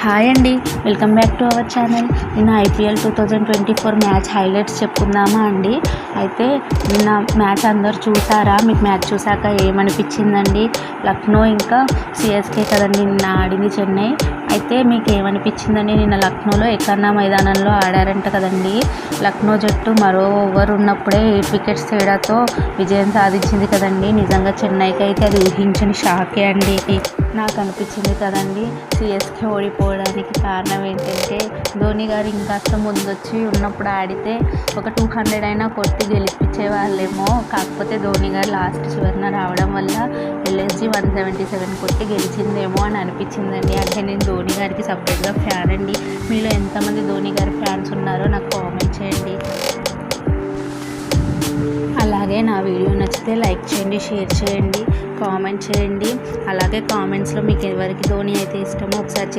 Hi అండి, welcome back to our channel. నిన్న IPL 2024 match highlights చెప్పుకుందామా అండి. అయితే నిన్న మ్యాచ్ అందరు చూసారా? మీకు మ్యాచ్ చూసాక ఏమనిపించిందండి? లక్నో ఇంకా సిఎస్కే కదండి నిన్న ఆడింది, చెన్నై. అయితే మీకు ఏమనిపించిందండి? నిన్న లక్నోలో ఎకన్నా మైదానంలో ఆడారంట కదండి. లక్నో జట్టు మరో ఓవర్ ఉన్నప్పుడే 8 వికెట్స్ తేడాతో విజయం సాధించింది కదండి. నిజంగా చెన్నైకి అయితే అది ఊహించని షాకే అండి. నాకు అనిపించింది కదండి, సిఎస్కే ఓడిపోవడానికి కారణం ఏంటంటే ధోని గారు ఇంకాస్త ముందొచ్చి ఉన్నప్పుడు ఆడితే ఒక 200 అయినా కొట్టి గెలిపించే వాళ్ళేమో. కాకపోతే ధోని గారు లాస్ట్ చివరిన రావడం వల్ల ఎల్ఎస్జీ 177 కొట్టి గెలిచిందేమో అని అనిపించిందండి. అంటే నేను ధోని గారికి సపరేట్గా ఫ్యాన్ అండి. మీలో ఎంతమంది ధోని గారి ఫ్యాన్స్ ఉన్నారో నాకు కామెంట్ చేయండి. అలాగే నా వీడియో నచ్చితే లైక్ చేయండి, షేర్ చేయండి, కామెంట్ చేయండి. అలాగే కామెంట్స్లో మీకు ఎవరికి ధోని అయితే ఇష్టమో ఒకసారి